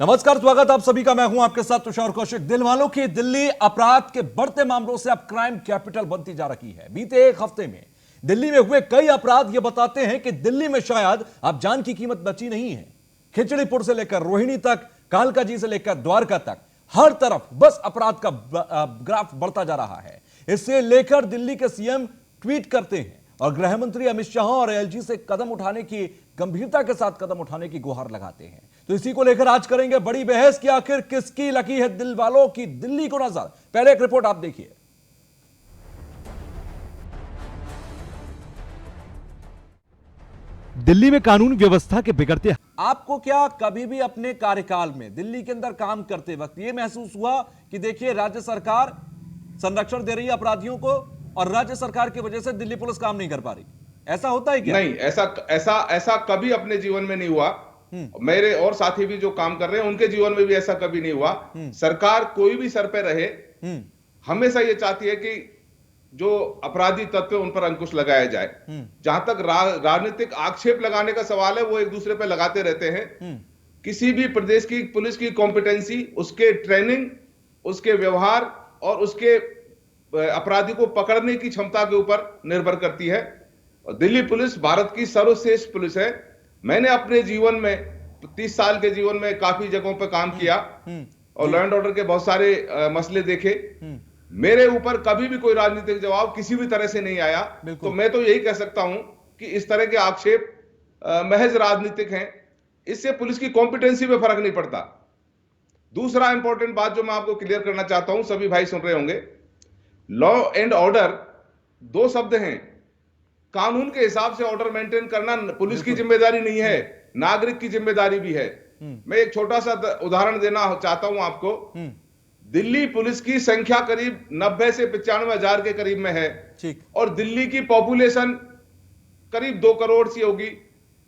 नमस्कार, स्वागत आप सभी का। मैं हूं आपके साथ तुषार कौशिक। दिल वालों की दिल्ली अपराध के बढ़ते मामलों से अब क्राइम कैपिटल बनती जा रही है। बीते एक हफ्ते में दिल्ली में हुए कई अपराध ये बताते हैं कि दिल्ली में शायद अब जान की कीमत बची नहीं है। खिचड़ीपुर से लेकर रोहिणी तक, कालकाजी से लेकर द्वारका तक, हर तरफ बस अपराध का ग्राफ बढ़ता जा रहा है। इससे लेकर दिल्ली के सीएम ट्वीट करते हैं और गृह मंत्री अमित शाह और एलजी से कदम उठाने की, गंभीरता के साथ कदम उठाने की गुहार लगाते हैं। तो इसी को लेकर आज करेंगे बड़ी बहस कि आखिर किसकी लगी है दिल वालों की दिल्ली को नजर। पहले एक रिपोर्ट आप देखिए। दिल्ली में कानून व्यवस्था के बिगड़ते, आपको क्या कभी भी अपने कार्यकाल में दिल्ली के अंदर काम करते वक्त यह महसूस हुआ कि देखिए राज्य सरकार संरक्षण दे रही है अपराधियों को और राज्य सरकार की वजह से दिल्ली पुलिस काम नहीं कर पा रही? ऐसा होता है क्या? नहीं, ऐसा ऐसा ऐसा कभी अपने जीवन में नहीं हुआ। मेरे और साथी भी जो काम कर रहे हैं उनके जीवन में भी ऐसा कभी नहीं हुआ। सरकार कोई भी सर पे रहे हमेशा ये चाहती है कि जो अपराधी तत्व उन पर अंकुश लगाया जाए। जहां तक राजनीतिक आक्षेप लगाने का सवाल है वो एक दूसरे पे लगाते रहते हैं। किसी भी प्रदेश की पुलिस की कॉम्पिटेंसी, उसके ट्रेनिंग, उसके व्यवहार और उसके अपराधी को पकड़ने की क्षमता के ऊपर निर्भर करती है। और दिल्ली पुलिस भारत की सर्वश्रेष्ठ पुलिस है। मैंने अपने जीवन में 30 साल के जीवन में काफी जगहों पर काम किया और लॉ एंड ऑर्डर के बहुत सारे मसले देखे। मेरे ऊपर कभी भी कोई राजनीतिक जवाब किसी भी तरह से नहीं आया। तो मैं तो यही कह सकता हूं कि इस तरह के आक्षेप महज राजनीतिक हैं। इससे पुलिस की कॉम्पिटेंसी में फर्क नहीं पड़ता। दूसरा इंपॉर्टेंट बात जो मैं आपको क्लियर करना चाहता हूं, सभी भाई सुन रहे होंगे, लॉ एंड ऑर्डर दो शब्द हैं। कानून के हिसाब से ऑर्डर मेंटेन करना पुलिस की जिम्मेदारी नहीं है, नागरिक की जिम्मेदारी भी है। मैं एक छोटा सा उदाहरण देना चाहता हूं आपको। दिल्ली पुलिस की संख्या करीब 90 से 95 हजार के करीब में है और दिल्ली की पॉपुलेशन करीब 2 करोड़ सी होगी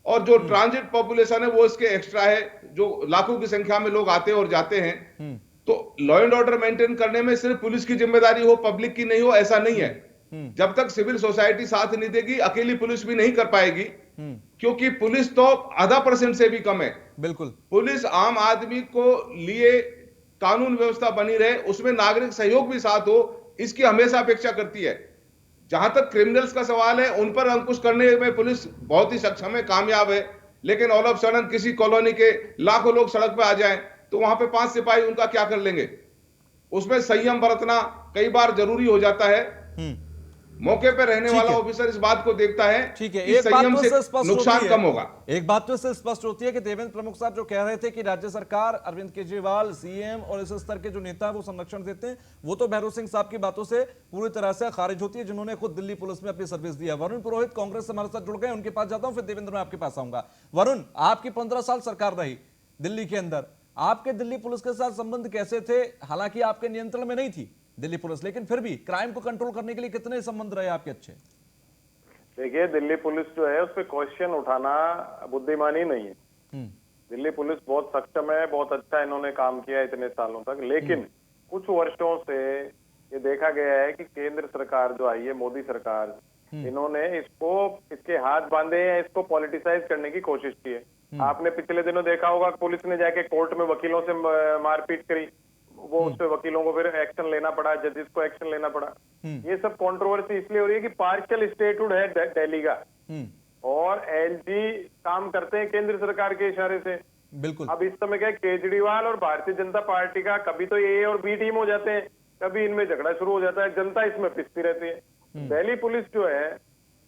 और जो ट्रांजिट पॉपुलेशन है वो इसके एक्स्ट्रा है, जो लाखों की संख्या में लोग आते और जाते हैं। तो लॉ एंड ऑर्डर मेंटेन करने में सिर्फ पुलिस की जिम्मेदारी हो, पब्लिक की नहीं हो, ऐसा नहीं है। जब तक सिविल सोसाइटी साथ नहीं देगी अकेली पुलिस भी नहीं कर पाएगी, क्योंकि पुलिस तो आधा % से भी कम है। बिल्कुल, पुलिस आम आदमी को लिए कानून व्यवस्था बनी रहे, उसमें नागरिक सहयोग भी साथ हो, इसकी हमेशा अपेक्षा करती है। जहां तक क्रिमिनल्स का सवाल है, उन पर अंकुश करने में पुलिस बहुत ही सक्षम है, कामयाब है। लेकिन ऑल ऑफ सडन किसी कॉलोनी के लाखों लोग सड़क पर आ जाएं तो वहां पे 5 सिपाही उनका क्या कर लेंगे? उसमें संयम बरतना कई बार जरूरी हो जाता है। मौके पर रहने वाला ऑफिसर इस बात को देखता है ठीक है, कि एक बात संयम तो से स्पष्ट नुकसान कम होगा। एक बात तो इससे स्पष्ट होती है कि देवेंद्र प्रमुख साहब जो कह रहे थे कि राज्य सरकार, अरविंद केजरीवाल, सीएम और इस स्तर के जो नेता है वो संरक्षण देते हैं, वो तो भैरव सिंह साहब की बातों से पूरी तरह से खारिज होती है, जिन्होंने खुद दिल्ली पुलिस में अपनी सर्विस दी है। वरुण पुरोहित कांग्रेस से हमारे साथ जुड़ गए, उनके पास जाता हूं, फिर देवेंद्र मैं आपके पास आऊंगा। वरुण, आपकी 15 साल सरकार रही दिल्ली के अंदर, आपके दिल्ली पुलिस के साथ संबंध कैसे थे? हालांकि आपके नियंत्रण में नहीं थी दिल्ली पुलिस, लेकिन फिर भी क्राइम को कंट्रोल करने के लिए कितने संबंध रहे आपके अच्छे? देखिए, दिल्ली पुलिस जो है उस पर क्वेश्चन उठाना बुद्धिमानी नहीं है। दिल्ली पुलिस बहुत सक्षम है, बहुत अच्छा इन्होंने काम किया इतने सालों तक। लेकिन कुछ वर्षों से ये देखा गया है कि केंद्र सरकार जो आई है, मोदी सरकार, इन्होंने इसके हाथ बांधे हैं, इसको पॉलिटिसाइज करने की कोशिश की है। आपने पिछले दिनों देखा होगा पुलिस ने जाके कोर्ट में वकीलों से मारपीट करी, वो उस पे वकीलों को फिर एक्शन लेना पड़ा, जजेस को एक्शन लेना पड़ा। ये सब कंट्रोवर्सी इसलिए हो रही है कि पार्शियल स्टेटहुड है दिल्ली का और एलजी काम करते हैं केंद्र सरकार के इशारे से। बिल्कुल। अब इस समय क्या है, केजरीवाल और भारतीय जनता पार्टी का कभी तो ए और बी टीम हो जाते हैं, कभी इनमें झगड़ा शुरू हो जाता है, जनता इसमें पिसती रहती है। दिल्ली पुलिस जो है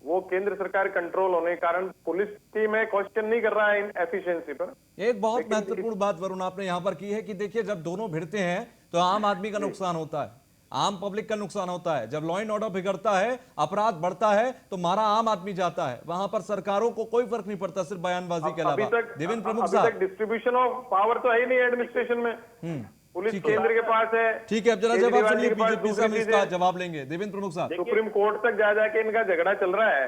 वो केंद्र सरकार कंट्रोल होने के कारण पुलिस की मैं क्वेश्चन नहीं कर रहा है इन एफिशिएंसी पर। एक बहुत महत्वपूर्ण बात वरुण आपने यहां पर की है कि देखिए, जब दोनों भिड़ते हैं तो आम आदमी का नुकसान होता है, आम पब्लिक का नुकसान होता है। जब लॉ एंड ऑर्डर बिगड़ता है, अपराध बढ़ता है, तो मारा आम आदमी जाता है। वहां पर सरकारों को कोई फर्क नहीं पड़ता, सिर्फ बयानबाजी के अलावा। देवेंद्र प्रमुख साहब, डिस्ट्रीब्यूशन ऑफ पावर तो है ही नहीं एडमिनिस्ट्रेशन में, पुलिस केंद्र के पास है। ठीक है, अब जरा जवाब सुनिए, बीजेपी से हम इसका जवाब लेंगे। देवेंद्र प्रमुख साहब, सुप्रीम कोर्ट तक जा जाके इनका झगड़ा चल रहा है,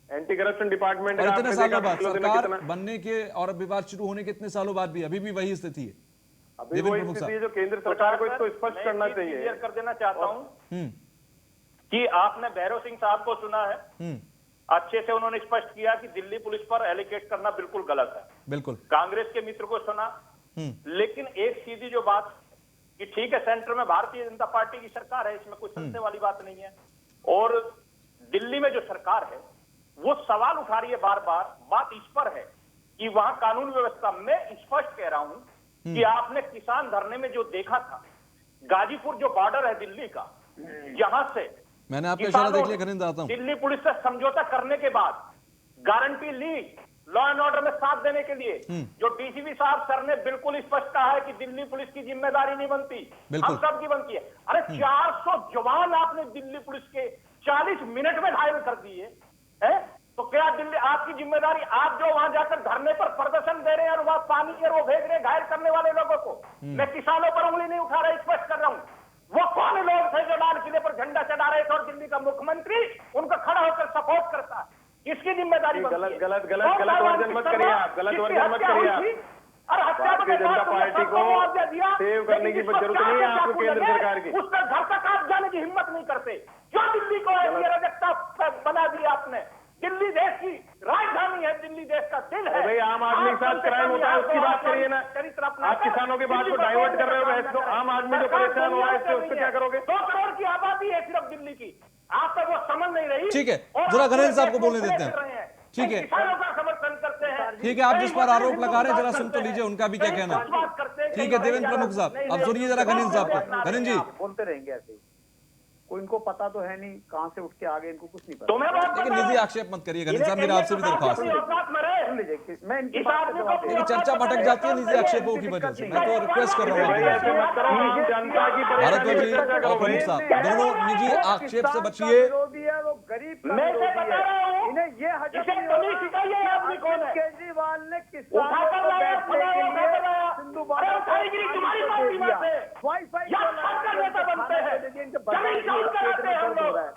एंटी करप्शन डिपार्टमेंट का। इतने सालों बाद सरकार बनने के और विवाद शुरू होने के इतने सालों बाद भी अभी भी वही स्थिति है। अभी वही स्थिति है जो केंद्र सरकार को इसको स्पष्ट करना चाहिए। क्लियर कर देना चाहता हूं कि आपने भैरव सिंह साहब को सुना है, अच्छे से उन्होंने स्पष्ट किया कि दिल्ली पुलिस पर एलिकेट करना बिल्कुल गलत है। बिल्कुल। कांग्रेस के मित्र को सुना, लेकिन एक सीधी जो बात कि ठीक है, सेंटर में भारतीय जनता पार्टी की सरकार है, इसमें कोई संशय वाली बात नहीं है, और दिल्ली में जो सरकार है वो सवाल उठा रही है बार बार। बात इस पर है कि वहां कानून व्यवस्था, मैं स्पष्ट कह रहा हूं कि आपने किसान धरने में जो देखा था, गाजीपुर जो बॉर्डर है दिल्ली का, जहां से मैंने आपका इशारा देख लिया, करें आता हूं। दिल्ली पुलिस से समझौता करने के बाद गारंटी ली लॉ एंड ऑर्डर में साथ देने के लिए, जो डीसीपी साहब सर ने बिल्कुल स्पष्ट कहा है कि दिल्ली पुलिस की जिम्मेदारी नहीं बनती, हम सबकी बनती है। अरे 400 जवान आपने दिल्ली पुलिस के 40 मिनट में घायल कर दिए है, तो क्या दिल्ली आपकी जिम्मेदारी? आप जो वहां जाकर धरने पर प्रदर्शन दे रहे हैं और वहां पानी के वो भेज रहे हैं घायल करने वाले लोगों को, मैं किसानों पर उंगली नहीं उठा रहा, स्पष्ट कर रहा हूं, वो कौन लोग थे जो लाल किले पर झंडा चढ़ा रहे थे और दिल्ली का मुख्यमंत्री उनका खड़ा होकर सपोर्ट करता है? किसकी जिम्मेदारी? गलत वर्जन मत करिए आप, गलत वर्जन मत करिए आप। भारतीय जनता पार्टी को सेव करने की जरूरत नहीं है आपको केंद्र सरकार की। उसका घर तक आप जाने की हिम्मत नहीं करते, क्यों दिल्ली को अराजकता बना दिया आपने? दिल्ली देश की राजधानी है, दिल्ली देश का दिल है। भाई आम आदमी के साथ क्राइम होता है उसकी बात करिए ना, आप किसानों की बात को डाइवर्ट कर रहे हो बहस को। आम आदमी जो परेशान हुआ है उससे क्या करोगे? 2 करोड़ की आबादी है सिर्फ दिल्ली की, आप तक वो समझ नहीं रही। ठीक है, जरा घरेन साहब को बोलने देते हैं। ठीक है, किसानों का समर्थन करते हैं। ठीक है, आप जिस पर आरोप लगा रहे हैं जरा सुन तो लीजिए उनका भी क्या कहना है। ठीक है देवेंद्र प्रमुख साहब, अब सुनिए जरा घनेन साहब को। घनेन जी, बोलते रहेंगे ऐसे ही, कोई इनको पता तो है नहीं कहां से उठ के आगे, इनको कुछ नहीं पता। तुम्हें बात लेकिन निजी आक्षेप मत करिए घनेन साहब, मेरा आपसे भी दरख्वास्त है। मैं इनकी बात का जवाब दे रहा हूं। चर्चा भटक जाती है निजी आक्षेपों की वजह से, मैं तो रिक्वेस्ट कर रहा हूँ भारद्वाज जी और प्रमुख साहब, दोनों निजी आक्षेप से बचिए। विरोधी है वो, गरीब का मैं विरोधी बता है। रहा हूं, इन्हें ये हजम इसे नहीं तमीज होता सिखाइए कि आदमी कौन है। अरविंद केजरीवाल ने उठा किसानों कर को लाया, बैठने के लिए सिंधु अरे उठाएगी तुम्हारी पार्टी में से। वाईफाई या खाकर नेता बनते हैं, जमीन जान कराते हैं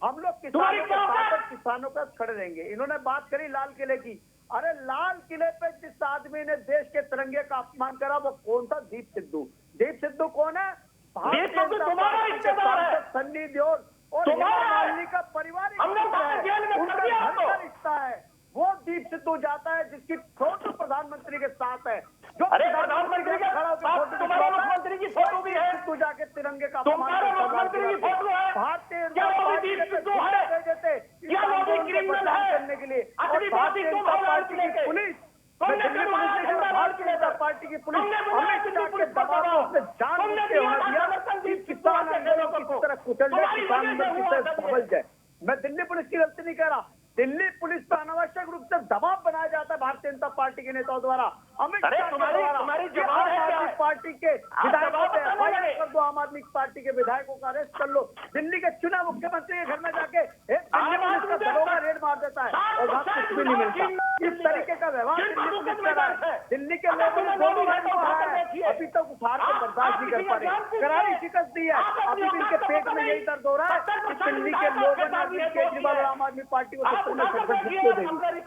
हम लोग तुम्हारी किसानों के क्या साथ औकात? और किसानों का खड़े रहेंगे। इन्होंने बात करी लाल किले की, अरे लाल किले पे जिस आदमी ने देश के तिरंगे का अपमान करा वो कौन था? दीप सिद्धू। दीप सिद्धू कौन है? दीप सिद्धू तुम्हारा रिश्तेदार है। सन्नी देओल और तुम्हारा हेमा है। मालिनी का पारिवारिक हमने रिश्ता है। जेल में कर उनका दिया घर आपको। का रिश्ता है। वो दीप सिद्धू जाता है जिसकी फोटो प्रधानमंत्री के साथ है, जो अरे प्रधानमंत्री के खड़ा होकर साथ फोटो तुम्हारे खिंचवाता है। मुख्यमंत्री की फोटो भी है। सिद्धू जाके तिरंगे का तुम्हारे मुख्यमंत्री की फोटो है। भारतीय क्या जनता वो भी पार्टी दीप के सिद्धू है? दे देते क्या वो भी किसानों को क्रिमिनल बदनाम है? करने के लिए। असली और भारतीय बात तुम जनता हो लाल पार्टी किले की के। पुलिस, तुमने दिल्ली बनवाया पुलिस ने झंडा लाल भारतीय किले जनता पर। पार्टी की पुलिस तुमने बनवाया अमित दिल्ली शाह के पुलिस पर दबाव में दबाव। उसने जान तुमने के होना दिया दिया समर्थन कि दीप सिद्धू किसान के आंदोलन लोगों किस को। तरह कुचल जाए, तुम्हारी किसान वजह से आंदोलन किस हुआ तरह सब ये। सफल जाए। मैं दिल्ली पुलिस की गलती नहीं कह रहा, दिल्ली पुलिस पर अनावश्यक रूप से दबाव बनाया जाता है भारतीय जनता पार्टी के नेताओं द्वारा, अमित अरे शाह के तुम्हारी द्वारा। जवाब है आम क्या? आदमी पार्टी के विधायकों जवाब पे बताने FIR लगे। कर दो, आम आदमी पार्टी के विधायकों का अरेस्ट कर लो। दिल्ली के चुनाव मुख्यमंत्री के घर में जाके एक दिल्ली पुलिस का दरोगा रेड मार देता है और वहां कुछ भी नहीं मिलता। इस तरीके का व्यवहार दिल्ली पुलिस कर रहा है। दिल्ली के लोगों ने दोनों भाई को हारा है, अभी तक उस हार को बर्दाश्त नहीं कर पा रहे, करारी शिकस्त दी है। अभी भी इनके पेट में यही दर्द हो रहा है कि दिल्ली के लोगों ने अरविंद केजरीवाल और आम आदमी पार्टी को 70 में से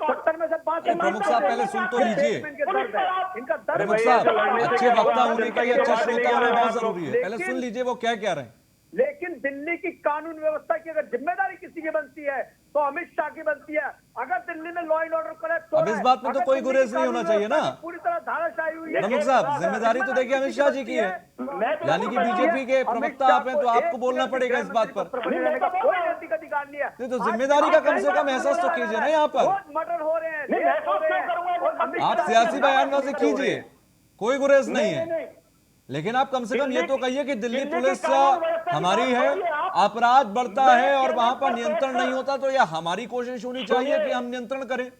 70 में से 5 प्रमुख साहब पहले सुन तो लीजिए। इनका दर्द प्रमुख साहब, अच्छे वक्ता होने के लिए अच्छे श्रोता होना बहुत जरूरी है, पहले सुन लीजिए वो क्या कह रहे हैं। लेकिन दिल्ली की कानून व्यवस्था की अगर जिम्मेदारी किसी की बनती है तो अमित शाह की बनती है। अगर दिल्ली में लॉ एंड ऑर्डर करेक्ट अब इस बात में तो कोई गुरेज नहीं होना चाहिए ना। पूरी तरह धाराशाही हुई है। प्रमुख साहब, जिम्मेदारी तो देखिए अमित शाह जी की है, यानी कि बीजेपी के प्रवक्ता आप हैं तो आपको बोलना पड़ेगा इस बात पर। कोई नैतिक अधिकार नहीं है। नहीं तो जिम्मेदारी का कम से कम एहसास तो कीजिए ना यहाँ पर। रोज मर्डर हो रहे हैं, रेप हो रहे हैं, और अमित आप शाह सियासी बयानबाजी कीजिए, कोई गुरेज नहीं है, नहीं। लेकिन आप कम से कम ये तो कहिए कि दिल्ली पुलिस हमारी है, अपराध बढ़ता है और वहां पर नियंत्रण नहीं होता, तो यह हमारी कोशिश होनी चाहिए कि हम नियंत्रण करें।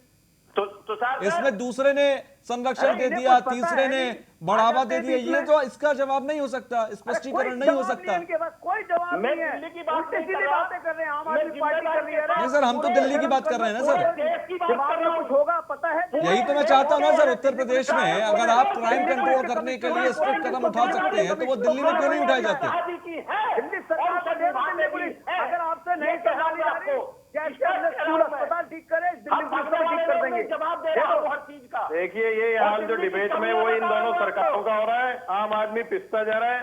तो सर इसमें दूसरे ने संरक्षण दे दिया, तीसरे ने बढ़ावा दे दिया, ये तो इसका जवाब नहीं हो सकता, स्पष्टीकरण नहीं हो सकता। इनके पास कोई जवाब मैं नहीं है। दिल्ली की बात उल्टी नहीं सीधी कर रहा। बातें कर रहे हैं, आम मैं आदमी पार्टी कर रही है। नहीं सर, हम तो दिल्ली की बात कर रहे हैं ना सर। देश की बात दिमाग कर में रहा हूं। कुछ होगा पता है। यही तो मैं चाहता हूं ना सर, उत्तर प्रदेश में अगर आप क्राइम कंट्रोल करने के लिए स्ट्रिक्ट कदम उठा सकते हैं तो वो दिल्ली में क्यों नहीं उठाए जाते? आजादी की है। दिल्ली सरकार और का देश संविधान दिल्ली में पुलिस भी है। अगर आपसे नहीं ये संभाली जा रही, आपको कैसे अपने स्कूल अस्पताल ठीक करे, दिल्ली पुलिस को ठीक कर देंगे। जवाब दे रहा हूं हर चीज का। देखिए ये हाल जो डिबेट में वो इन दोनों सरकारों का हो रहा है, आम आदमी पिसता जा रहा है,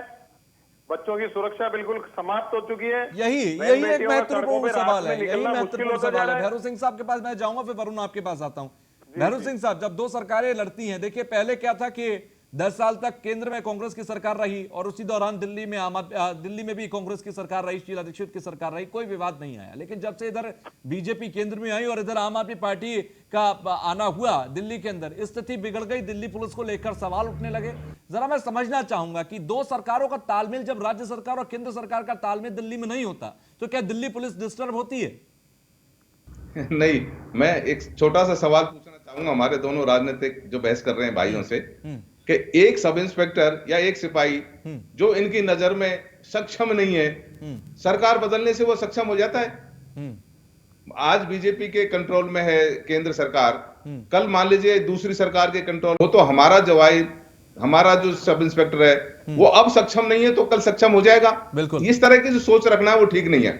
बच्चों की सुरक्षा बिल्कुल समाप्त हो चुकी है। यही एक महत्वपूर्ण सवाल है, यही महत्वपूर्ण सवाल है। भैरू सिंह साहब के पास मैं जाऊंगा, फिर वरुण आपके पास आता हूं। भैरू सिंह साहब, जब दो सरकारें लड़ती हैं, देखिए पहले क्या था कि 10 साल तक केंद्र में कांग्रेस की सरकार रही और उसी दौरान दिल्ली में भी कांग्रेस की सरकार रही, शीला दीक्षित की सरकार रही, कोई विवाद नहीं आया। लेकिन जब से इधर बीजेपी केंद्र में आई और इधर आम आदमी पार्टी का आना हुआ दिल्ली के अंदर, स्थिति बिगड़ गई। दिल्ली पुलिस को लेकर सवाल उठने लगे। जरा मैं समझना चाहूंगा कि दो सरकारों का तालमेल, जब राज्य सरकार और केंद्र सरकार का तालमेल दिल्ली में नहीं होता तो क्या दिल्ली पुलिस डिस्टर्ब होती है? नहीं, मैं एक छोटा सा सवाल पूछना चाहूंगा हमारे दोनों राजनीतिक जो बहस कर रहे हैं भाइयों से, कि एक सब इंस्पेक्टर या एक सिपाही जो इनकी नजर में सक्षम नहीं है, सरकार बदलने से वो सक्षम हो जाता है? आज बीजेपी के कंट्रोल में है केंद्र सरकार, कल मान लीजिए दूसरी सरकार के कंट्रोल हो, तो हमारा जवान, हमारा जो सब इंस्पेक्टर है वो अब सक्षम नहीं है तो कल सक्षम हो जाएगा। बिल्कुल। इस तरह की जो सोच रखना है वो ठीक नहीं है।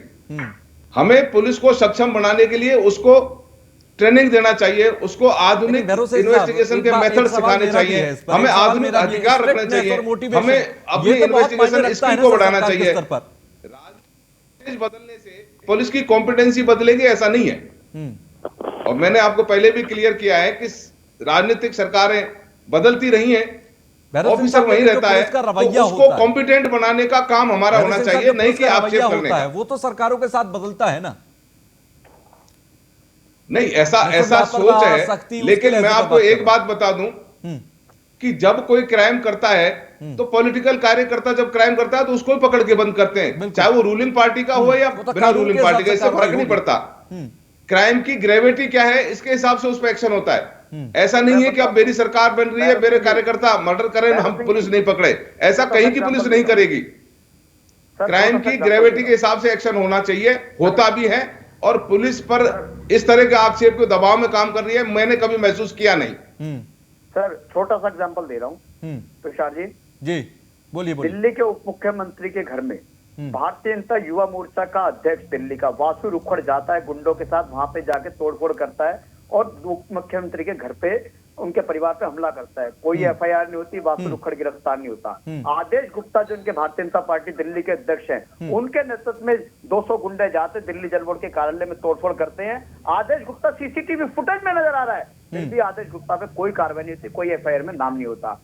हमें पुलिस को सक्षम बनाने के लिए उसको ट्रेनिंग देना चाहिए, उसको आधुनिक इन्वेस्टिगेशन के मेथड सिखाने चाहिए, हमें आधुनिक अधिकार रखने चाहिए, हमें अपनी इन्वेस्टिगेशन स्किल को बढ़ाना चाहिए। राजनीति बदलने से पुलिस की कॉम्पिटेंसी बदलेगी ऐसा नहीं है। और मैंने आपको पहले भी क्लियर किया है कि राजनीतिक सरकारें बदलती रही हैं, ऑफिसर वही रहता है, तो उसको कॉम्पिटेंट बनाने का काम हमारा होना चाहिए, नहीं कि आक्षेप करने का। वो तो सरकारों के साथ बदलता है ना। नहीं, ऐसा सोच है। लेकिन मैं आपको एक बात बता दूं कि जब कोई क्राइम करता है तो पॉलिटिकल कार्यकर्ता जब क्राइम करता है तो उसको ही पकड़ के बंद करते हैं, चाहे वो रूलिंग पार्टी का हो या बिना रूलिंग पार्टी का, इससे फर्क नहीं पड़ता। क्राइम की ग्रेविटी क्या है इसके हिसाब से उस पर एक्शन होता है। ऐसा नहीं है कि अब मेरी सरकार बन रही है, मेरे कार्यकर्ता मर्डर करें, हम पुलिस नहीं पकड़े, ऐसा कहीं की पुलिस नहीं करेगी। क्राइम की ग्रेविटी के हिसाब से एक्शन होना चाहिए, होता भी है। और पुलिस पर इस तरह के आक्षेप के दबाव में काम कर रही है, मैंने कभी महसूस किया नहीं। सर छोटा सा एग्जांपल दे रहा हूँ तुषार जी, बोलिए। दिल्ली के उप मुख्यमंत्री के घर में भारतीय जनता युवा मोर्चा का अध्यक्ष दिल्ली का वासु रुखड़ जाता है गुंडों के साथ, वहां पे जाके तोड़फोड़ करता है और उप मुख्यमंत्री के घर पे उनके परिवार पे हमला करता है। कोई एफआईआर नहीं होती, वासु रुखड़ गिरफ्तार नहीं होता। आदेश गुप्ता जो उनके भारतीय जनता पार्टी दिल्ली के अध्यक्ष हैं, उनके नेतृत्व में 200 गुंडे जाते दिल्ली जल बोर्ड के कार्यालय में तोड़फोड़ करते हैं। आदेश गुप्ता सीसीटीवी फुटेज में नजर आ रहा है, फिर भी आदेश गुप्ता पे कोई कार्रवाई नहीं होती, कोई एफआईआर में नाम नहीं होता।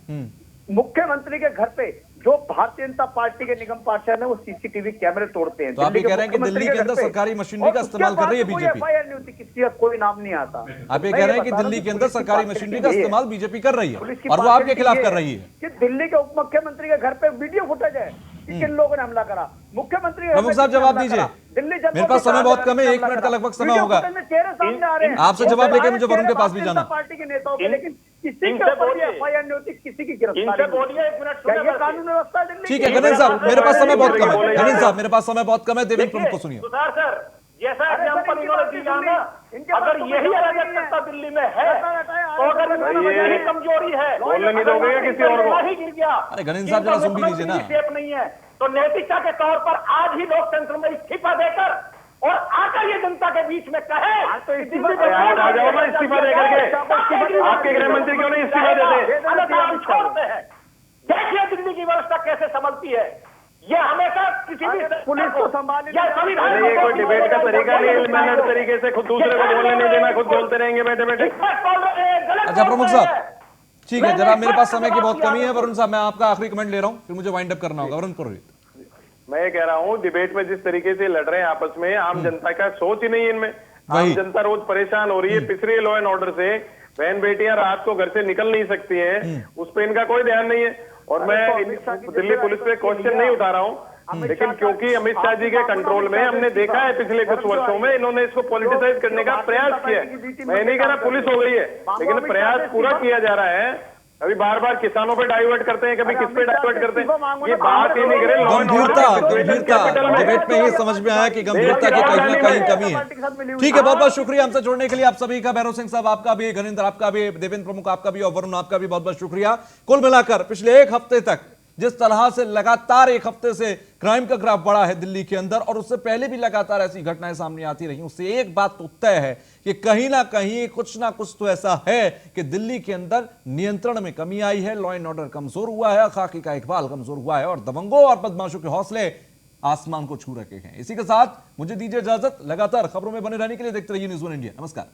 मुख्यमंत्री के घर पे जो भारतीय जनता पार्टी के निगम पार्षद है वो सीसीटीवी कैमरे तोड़ते हैं। तो आप ये कह रहे हैं कि दिल्ली के अंदर सरकारी मशीनरी का इस्तेमाल कर रही है बीजेपी? एफआईआर नहीं होती, किसी का कोई नाम नहीं आता। आप ये कह रहे हैं कि दिल्ली के अंदर सरकारी मशीनरी का इस्तेमाल बीजेपी कर रही है और वो आपके खिलाफ कर रही है कि दिल्ली के उप मुख्यमंत्री के घर पे वीडियो फुटेज है कि किन लोगों ने हमला करा। मुख्यमंत्री प्रमुख साहब जवाब दीजिए, मेरे पास समय बहुत कम है, 1 मिनट का लगभग समय होगा। आपसे जवाब लेकर मुझे वरुण के पास भी जाना। पार्टी के नेताओं के, लेकिन किसी के ऊपर एफआईआर नहीं होती, किसी की गिरफ्तारी नहीं होती। कानून व्यवस्था ठीक है गणेश साहब, मेरे पास समय बहुत कम है। गणेश साहब मेरे पास समय बहुत कम है, देवेंद्र प्रमुख को सुनिए। सर जैसा एग्जाम्पल इन्होंने दिया ना, अगर यही अराजकता दिल्ली में है तो अगर यही कमजोरी है, बोलने नहीं दोगे किसी और को, गिर गया। अरे गणेश साहब जरा सुन भी लीजिए ना। सेफ नहीं है तो नैतिकता के तौर पर आज ही लोकतंत्र में इस्तीफा देकर और आकर ये जनता के बीच में कहे तो इस्तीफा देकर के आपके गृह मंत्री क्यों नहीं इस्तीफा देते? छोड़ते हैं, देखिए दिल्ली की व्यवस्था कैसे संभलती है। ये हमेशा किसी भी पुलिस को संभालने, ये कोई डिबेट का तरीका नहीं है, मैनर तरीके से खुद दूसरे को बोलने नहीं देना, खुद बोलते रहेंगे बैठे बैठे। अच्छा प्रमुख साहब ठीक है, जरा मेरे पास समय की बहुत कमी है। वरुण साहब मैं आपका आखिरी कमेंट ले रहा हूँ, फिर मुझे वाइंड अप करना होगा। वरुण पुरोहित, मैं ये कह रहा हूँ डिबेट में जिस तरीके से लड़ रहे हैं आपस में, आम जनता का सोच ही नहीं है इनमें। आम जनता रोज परेशान हो रही है, पिछ रही है लॉ एंड ऑर्डर से। बहन बेटियां रात को घर से निकल नहीं सकती हैं, उस पर इनका कोई ध्यान नहीं है। और मैं दिल्ली पुलिस पे क्वेश्चन नहीं उठा रहा हूँ, लेकिन क्योंकि अमित शाह जी के कंट्रोल में हमने देखा है पिछले कुछ वर्षों में इन्होंने इसको पॉलिटिसाइज करने का प्रयास किया है। मैं नहीं कह रहा पुलिस हो गई है, लेकिन प्रयास पूरा किया जा रहा है। अभी बार बार किसानों पे डाइवर्ट करते हैं, कभी किस पे डाइवर्ट करते हैं, ये बात ही नहीं करे। गंभीरता डिबेट में ही समझ में आया कि गंभीरता की कहीं ना कहीं कमी है। ठीक है, बहुत बहुत शुक्रिया हमसे जुड़ने के लिए आप सभी का। भैरव सिंह साहब आपका भी, घनिंद्र आपका भी, देवेंद्र प्रमुख आपका भी और वरुण आपका भी बहुत बहुत शुक्रिया। कुल मिलाकर पिछले 1 हफ्ते तक जिस तरह से लगातार 1 हफ्ते से क्राइम का ग्राफ बढ़ा है दिल्ली के अंदर, और उससे पहले भी लगातार ऐसी घटनाएं सामने आती रही, उससे एक बात तो तय है कि कहीं ना कहीं कुछ ना कुछ तो ऐसा है कि दिल्ली के अंदर नियंत्रण में कमी आई है, लॉ एंड ऑर्डर कमजोर हुआ है, खाकी का इकबाल कमजोर हुआ है और दबंगों और बदमाशों के हौसले आसमान को छू रखे हैं। इसी के साथ मुझे दीजिए इजाजत। लगातार खबरों में बने रहने के लिए देखते रहिए न्यूज़ 1 इंडिया। नमस्कार।